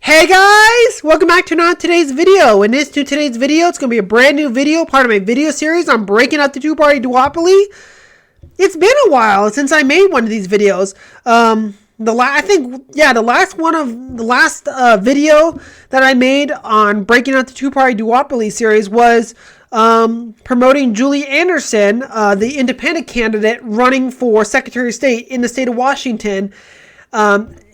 Hey guys, welcome back to today's video. Today's video, it's going to be a brand new video, part of my video series on breaking up the two-party duopoly. It's been a while since I made one of these videos. The last video that I made on breaking up the two-party duopoly series was promoting Julie Anderson, the independent candidate running for Secretary of State in the state of Washington.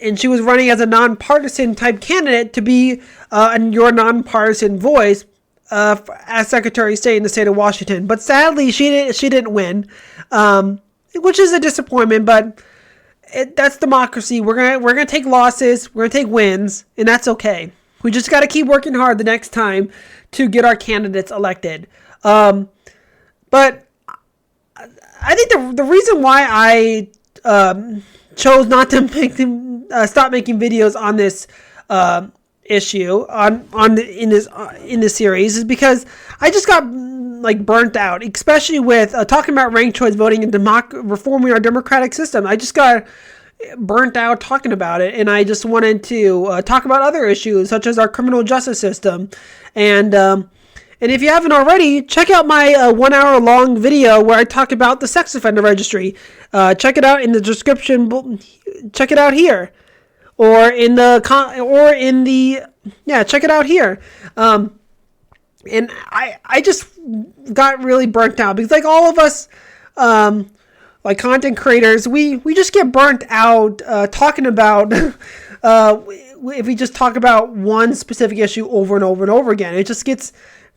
And she was running as a nonpartisan type candidate to be your nonpartisan voice as Secretary of State in the state of Washington. But sadly, she didn't win, which is a disappointment. But that's democracy. We're gonna take losses. We're gonna take wins, and that's okay. We just got to keep working hard the next time to get our candidates elected. But I think the reason why I chose not to stop making videos on this issue in this series is because I just got burnt out, especially with talking about ranked choice voting and reforming our democratic system. I just got burnt out talking about it, and I just wanted to talk about other issues such as our criminal justice system. And if you haven't already, check out my 1 hour long video where I talk about the sex offender registry. Check it out in the description. Check it out here, check it out here. And I just got really burnt out because all of us, content creators, we just get burnt out talking about if we just talk about one specific issue over and over and over again. It just gets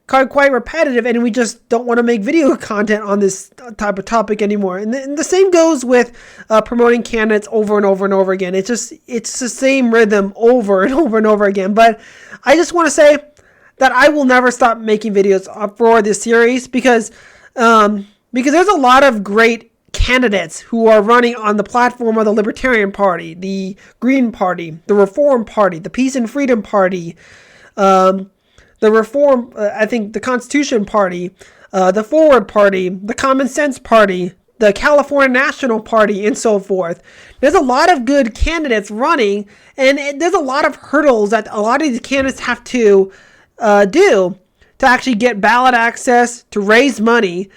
quite repetitive, and we just don't want to make video content on this type of topic anymore. And the same goes with promoting candidates over and over and over again. It's the same rhythm over and over and over again. But I just want to say that I will never stop making videos for this series because there's a lot of great candidates who are running on the platform of the Libertarian Party, the Green Party, the Reform Party, the Peace and Freedom Party, the Reform, the Constitution Party, the Forward Party, the Common Sense Party, the California National Party, and so forth. There's a lot of good candidates running, and there's a lot of hurdles that a lot of these candidates have to do to actually get ballot access, to raise money,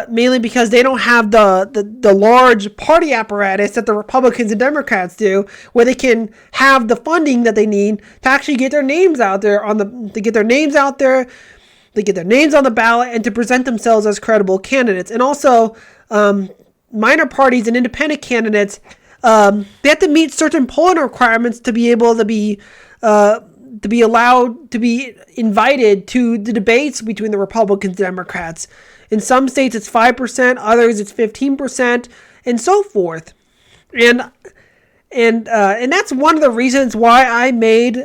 mainly because they don't have the large party apparatus that the Republicans and Democrats do, where they can have the funding that they need to actually get their names out there to get their names on the ballot and to present themselves as credible candidates. And also, minor parties and independent candidates, they have to meet certain polling requirements to be able to be allowed to be invited to the debates between the Republicans and Democrats. In some states, it's 5%, others it's 15%, and so forth. And that's one of the reasons why I made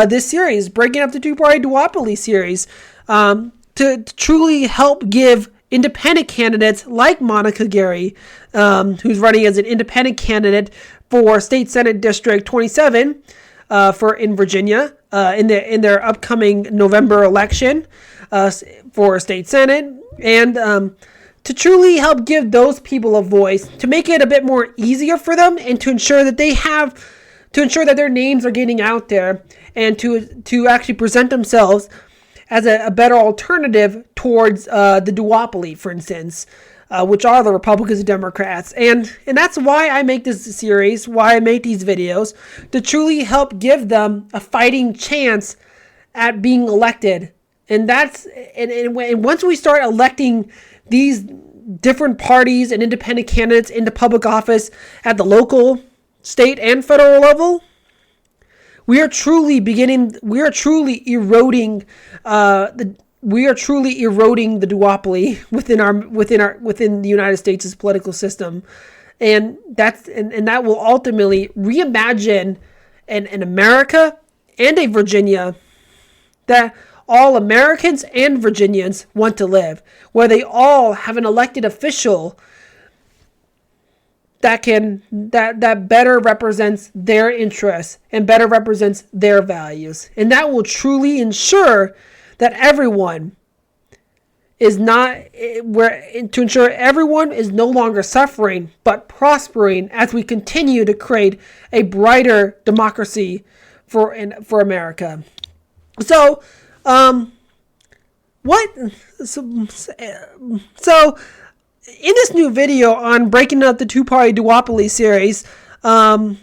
this series, breaking up the two-party duopoly series, to truly help give independent candidates like Monica Gary, who's running as an independent candidate for State Senate District 27 in Virginia in their upcoming November election for State Senate. And to truly help give those people a voice, to make it a bit more easier for them, and to ensure that their names are getting out there, and to actually present themselves as a better alternative towards the duopoly, for instance, which are the Republicans and Democrats. And that's why I make this series, why I make these videos, to truly help give them a fighting chance at being elected. And once we start electing these different parties and independent candidates into public office at the local, state, and federal level, we are truly eroding the duopoly within the United States' political system. And that will ultimately reimagine an America and a Virginia that all Americans and Virginians want to live, where they all have an elected official that better represents their interests and better represents their values. And that will truly ensure that everyone is no longer suffering but prospering as we continue to create a brighter democracy for America. So, what? So in this new video on breaking up the two-party duopoly series, as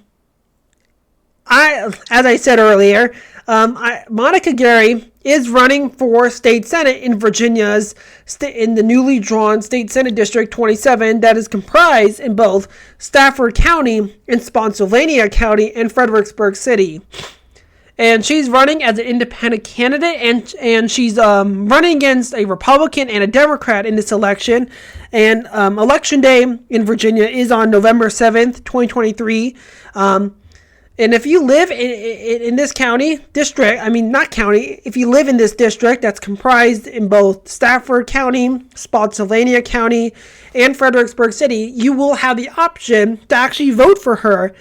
I said earlier, Monica Gary is running for state senate in Virginia's in the newly drawn state senate district 27 that is comprised in both Stafford County and Spotsylvania County and Fredericksburg City. And she's running as an independent candidate, and she's running against a Republican and a Democrat in this election. And election day in Virginia is on November 7th, 2023. And if you live in this district, if you live in this district that's comprised in both Stafford County, Spotsylvania County, and Fredericksburg City, you will have the option to actually vote for her.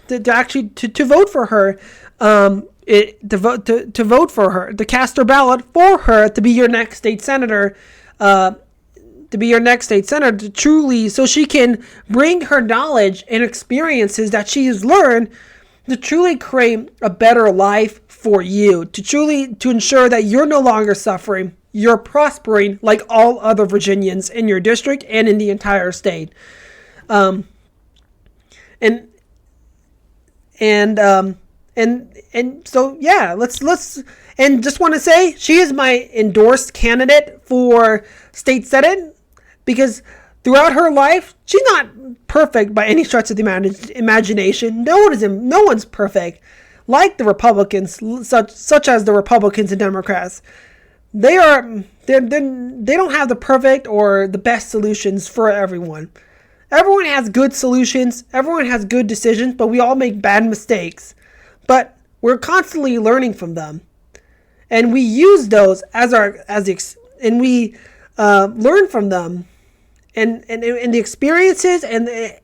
To vote for her, to vote for her, to cast her ballot for her to be your next state senator, to truly, so she can bring her knowledge and experiences that she has learned to truly create a better life for you, to ensure that you're no longer suffering, you're prospering like all other Virginians in your district and in the entire state. And so, yeah, let's and just want to say she is my endorsed candidate for state senate, because throughout her life, she's not perfect by any stretch of the imagination. No one's perfect, like the Republicans, such as the Republicans and Democrats. They don't have the perfect or the best solutions for everyone. Everyone has good solutions. Everyone has good decisions, but we all make bad mistakes. But we're constantly learning from them, and we use those and we learn from them, and the experiences and the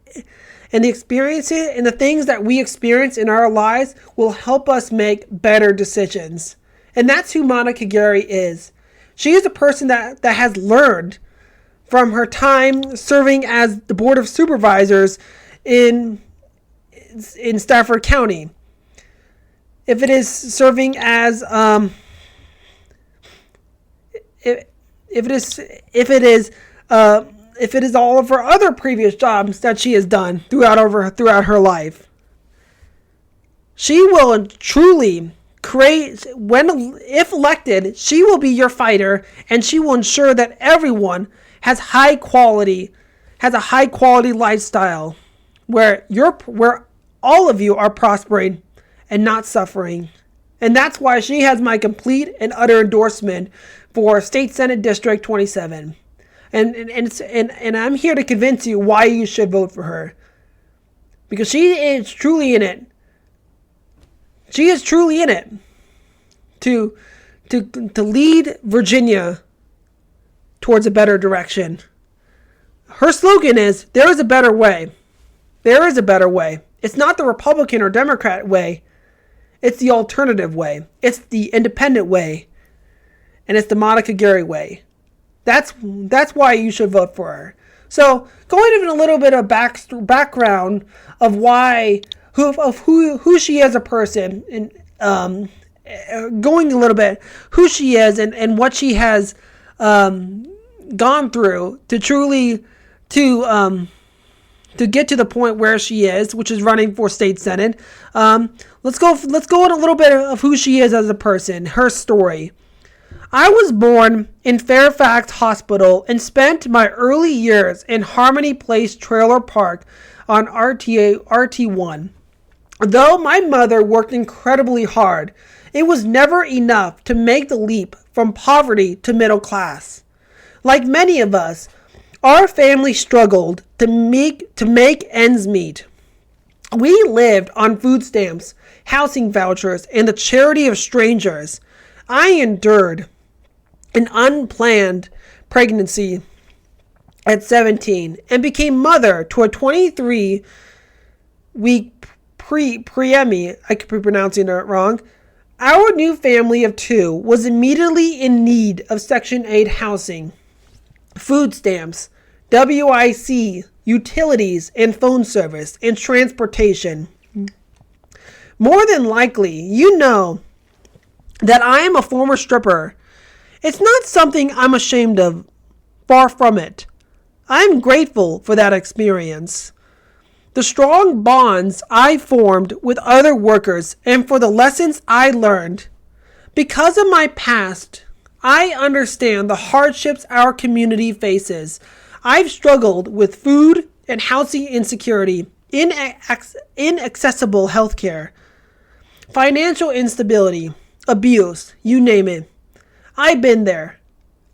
things that we experience in our lives will help us make better decisions. And that's who Monica Gary is. She is a person that has learned from her time serving as the Board of Supervisors in Stafford County. If it is serving as if it is all of her other previous jobs that she has done throughout her life, she will truly create, if elected, she will be your fighter, and she will ensure that everyone has a high quality lifestyle where all of you are prospering and not suffering. And that's why she has my complete and utter endorsement for State Senate District 27. And I'm here to convince you why you should vote for her. Because she is truly in it. She is truly in it to lead Virginia towards a better direction. Her slogan is, there is a better way. There is a better way. It's not the Republican or Democrat way. It's the alternative way. It's the independent way. And it's the Monica Gary way. That's why you should vote for her. So, going into a little bit of background of who she is as a person, and going a little bit who she is and what she has gone through to truly to get to the point where she is, which is running for state senate. Let's go in a little bit of who she is as a person, her story. I was born in Fairfax Hospital and spent my early years in Harmony Place Trailer Park on RT1. Though my mother worked incredibly hard, it was never enough to make the leap from poverty to middle class. Like many of us, our family struggled to make ends meet. We lived on food stamps, housing vouchers, and the charity of strangers. I endured an unplanned pregnancy at 17 and became mother to a 23-week preemie. I could be pronouncing it wrong. Our new family of two was immediately in need of Section 8 housing, food stamps, WIC, utilities and phone service, and transportation. More than likely, you know that I am a former stripper. It's not something I'm ashamed of. Far from it. I'm grateful for that experience. The strong bonds I formed with other workers and for the lessons I learned. Because of my past, I understand the hardships our community faces. I've struggled with food and housing insecurity, inaccessible healthcare, financial instability, abuse, you name it. I've been there.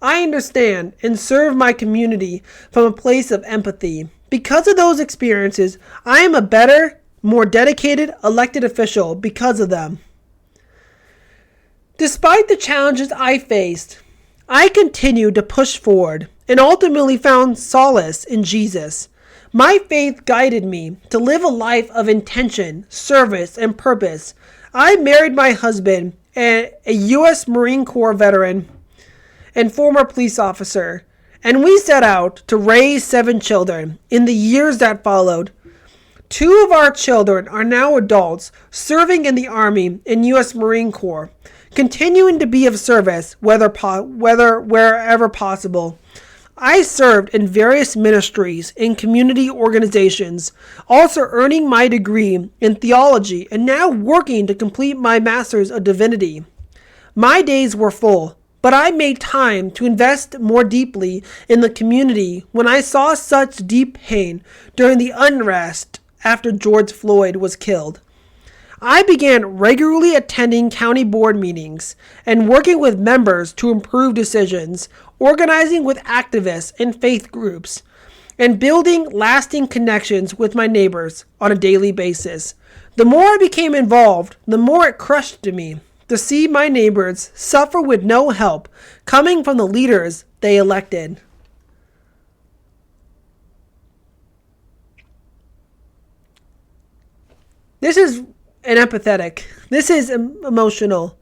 I understand and serve my community from a place of empathy. Because of those experiences, I am a better, more dedicated elected official because of them. Despite the challenges I faced, I continued to push forward and ultimately found solace in Jesus. My faith guided me to live a life of intention, service, and purpose. I married my husband, a U.S. Marine Corps veteran and former police officer, and we set out to raise 7 children. In the years that followed, 2 of our children are now adults serving in the Army and U.S. Marine Corps, continuing to be of service wherever possible. I served in various ministries and community organizations, also earning my degree in theology and now working to complete my Master's of Divinity. My days were full, but I made time to invest more deeply in the community when I saw such deep pain during the unrest after George Floyd was killed. I began regularly attending county board meetings and working with members to improve decisions, organizing with activists and faith groups, and building lasting connections with my neighbors on a daily basis. The more I became involved, the more it crushed me to see my neighbors suffer with no help coming from the leaders they elected. This is empathetic. This is emotional.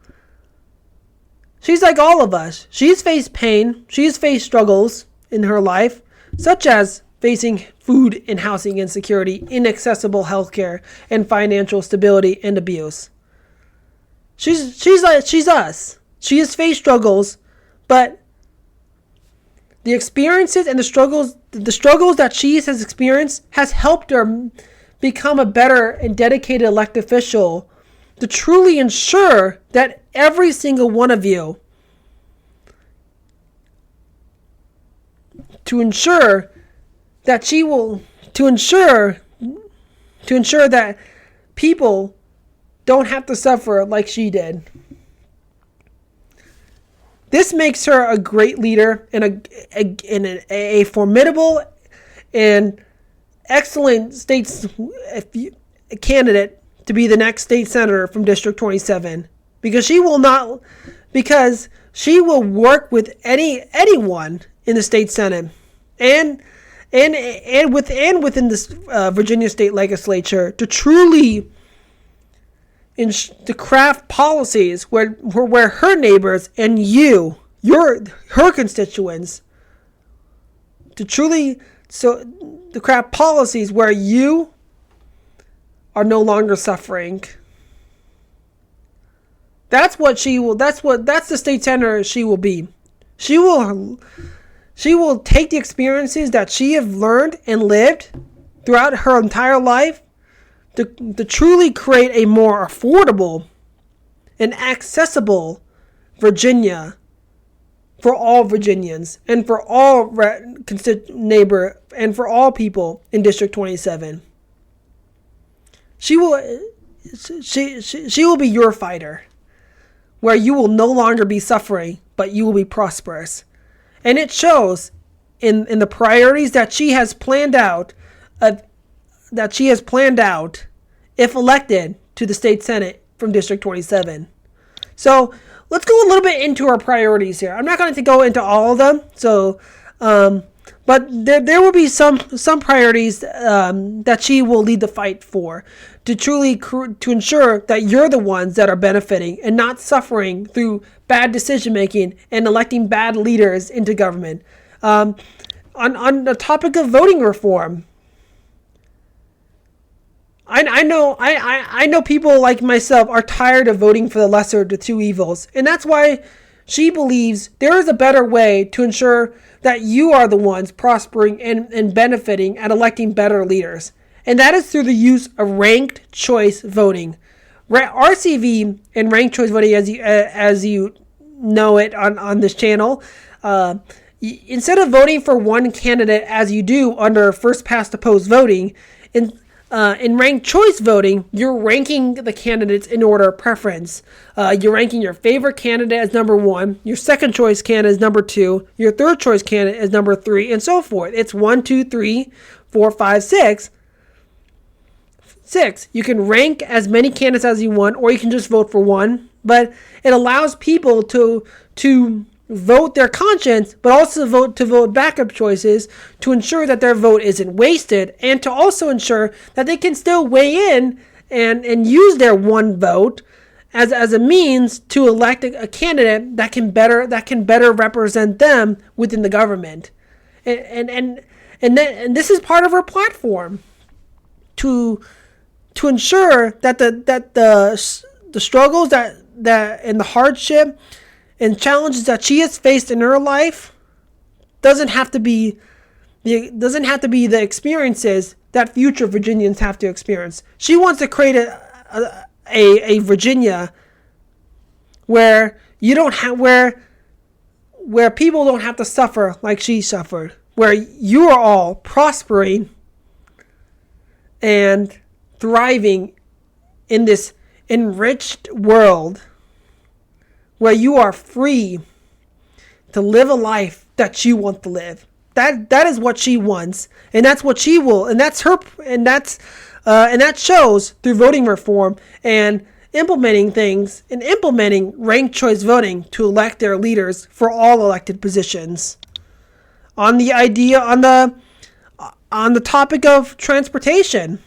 She's like all of us. She's faced pain. She's faced struggles in her life, such as facing food and housing insecurity, inaccessible healthcare, and financial stability and abuse. She's us. She has faced struggles, but the experiences and the struggles that she has experienced has helped her become a better and dedicated elected official to truly ensure that every single one of you, to ensure that people don't have to suffer like she did. This makes her a great leader and a formidable and excellent candidate to be the next state senator from District 27, because she will work with anyone in the state senate and within this Virginia state legislature to truly to craft policies where her neighbors and her constituents, to craft policies where you are no longer suffering. That's the state senator she will be. She will take the experiences that she has learned and lived throughout her entire life to truly create a more affordable and accessible Virginia for all Virginians and for all neighbor and for all people in District 27. She will be your fighter, where you will no longer be suffering, but you will be prosperous. And it shows in the priorities that she has planned out if elected to the state senate from District 27. So let's go a little bit into our priorities here. I'm not going to go into all of them. So, but there will be some priorities that she will lead the fight for to ensure that you're the ones that are benefiting and not suffering through bad decision making and electing bad leaders into government. On the topic of voting reform, I know people like myself are tired of voting for the lesser of the two evils, and that's why she believes there is a better way to ensure that you are the ones prospering and benefiting at electing better leaders, and that is through the use of ranked choice voting. RCV and ranked choice voting, as you know it on this channel, instead of voting for one candidate as you do under first past the post voting, in ranked choice voting, you're ranking the candidates in order of preference. You're ranking your favorite candidate as number one, your second choice candidate as number two, your third choice candidate as number three, and so forth. It's 1, 2, 3, 4, 5, 6. You can rank as many candidates as you want, or you can just vote for one. But it allows people to vote their conscience, but also vote backup choices to ensure that their vote isn't wasted, and to also ensure that they can still weigh in and use their one vote as a means to elect a candidate that can better represent them within the government. And this is part of our platform to ensure that the struggles that and the hardship and challenges that she has faced in her life doesn't have to be the experiences that future Virginians have to experience. She wants to create a Virginia where you don't have where people don't have to suffer like she suffered, where you are all prospering and thriving in this enriched world, where you are free to live a life that you want to live. That is what she wants, and that's what she will, and that's her, and that shows through voting reform and implementing ranked choice voting to elect their leaders for all elected positions. On the topic of transportation,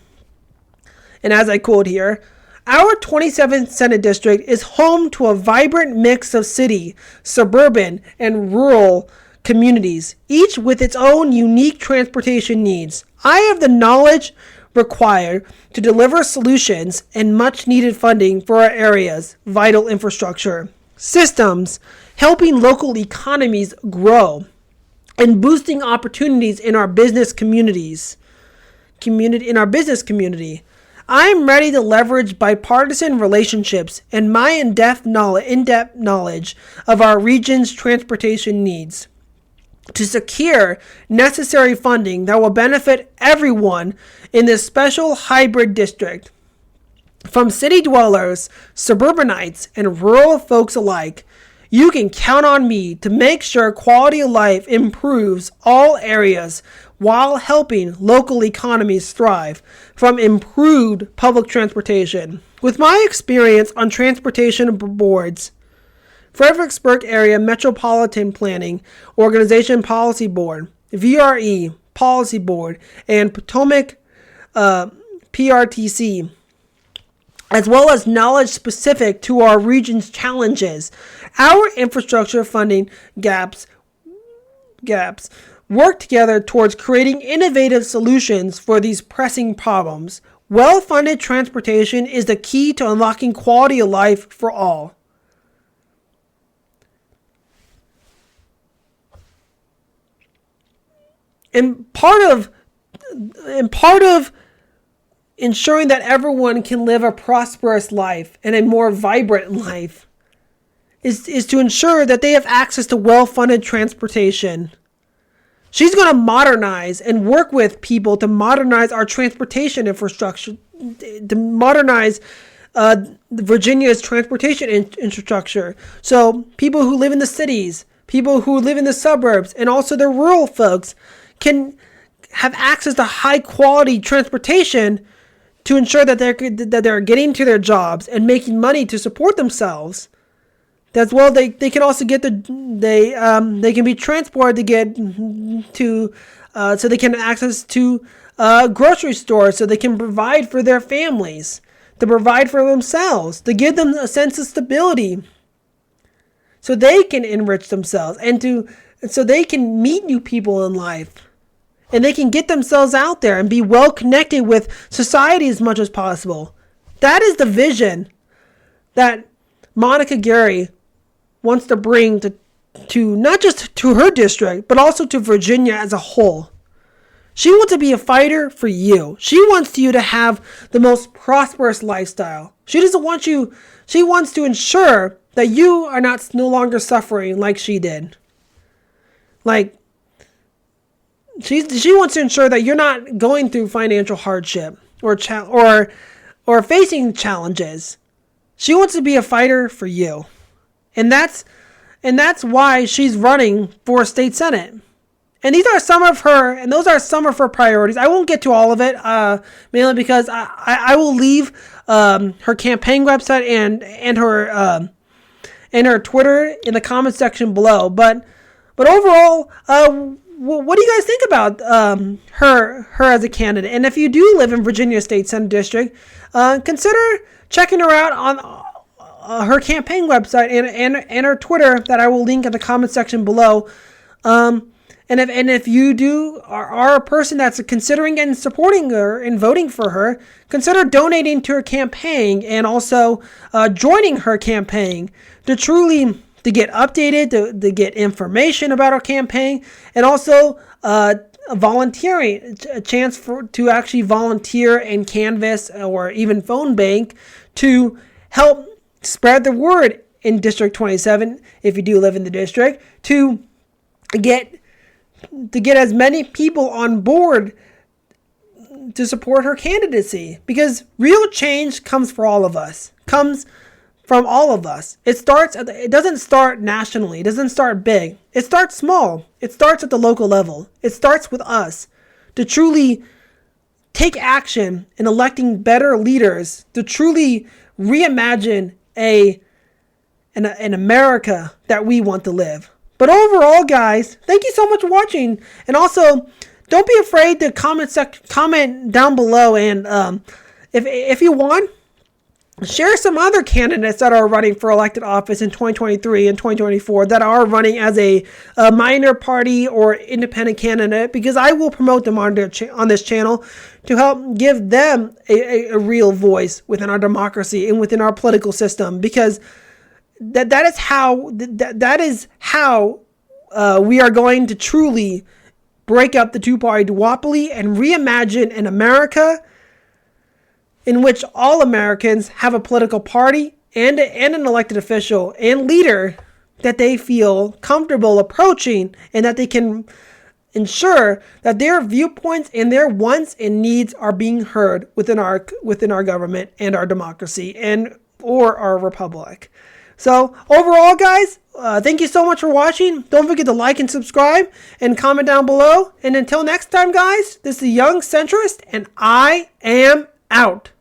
and as I quote here, our 27th Senate District is home to a vibrant mix of city, suburban, and rural communities, each with its own unique transportation needs. I have the knowledge required to deliver solutions and much needed funding for our area's vital infrastructure systems, helping local economies grow and boosting opportunities in our business community. I'm ready to leverage bipartisan relationships and my in-depth knowledge of our region's transportation needs to secure necessary funding that will benefit everyone in this special hybrid district. From city dwellers, suburbanites, and rural folks alike, you can count on me to make sure quality of life improves all areas while helping local economies thrive from improved public transportation. With my experience on transportation boards, Fredericksburg Area Metropolitan Planning Organization Policy Board, VRE Policy Board, and Potomac PRTC, as well as knowledge specific to our region's challenges, our infrastructure funding gaps work together towards creating innovative solutions for these pressing problems. Well-funded transportation is the key to unlocking quality of life for all. And part of ensuring that everyone can live a prosperous life and a more vibrant life is to ensure that they have access to well-funded transportation. She's going to modernize and work with people to modernize our transportation infrastructure, to modernize Virginia's transportation infrastructure. So people who live in the cities, people who live in the suburbs, and also the rural folks can have access to high quality transportation to ensure that they're getting to their jobs and making money to support themselves. As well, they can also get they can be transported to get to so they can have access to grocery stores, so they can provide for their families, to provide for themselves, to give them a sense of stability, so they can enrich themselves and so they can meet new people in life and they can get themselves out there and be well connected with society as much as possible. That is the vision that Monica Gary wants to bring to not just to her district, but also to Virginia as a whole. She wants to be a fighter for you. She wants you to have the most prosperous lifestyle. She doesn't want you, she wants to ensure that you are no longer suffering like she did. Like, she wants to ensure that you're not going through financial hardship or facing challenges. She wants to be a fighter for you. And that's why she's running for state senate. And those are some of her priorities. I won't get to all of it, mainly because I will leave her campaign website and her Twitter in the comment section below. But overall, what do you guys think about her as a candidate? And if you do live in Virginia State Senate District, consider checking her out on her campaign website and her Twitter that I will link in the comment section below. And if you are a person that's considering and supporting her and voting for her, consider donating to her campaign and also joining her campaign to get updated, to get information about our campaign, and also volunteering, a chance to actually volunteer and canvass or even phone bank to help spread the word in District 27, if you do live in the district, to get as many people on board to support her candidacy, because real change comes from all of us. It doesn't start nationally. It doesn't start big. It starts small. It starts at the local level. It starts with us to truly take action in electing better leaders, to truly reimagine an America that we want to live. But overall, guys, thank you so much for watching. And also, don't be afraid to comment down below. And if you want, share some other candidates that are running for elected office in 2023 and 2024 that are running as a minor party or independent candidate, because I will promote them on this channel to help give them a real voice within our democracy and within our political system, because that is how we are going to truly break up the two-party duopoly and reimagine an America in which all Americans have a political party and an elected official and leader that they feel comfortable approaching, and that they can ensure that their viewpoints and their wants and needs are being heard within our government and our democracy or our republic. So overall, guys, thank you so much for watching. Don't forget to like and subscribe and comment down below. And until next time, guys, this is the Young Centrist, and I am out.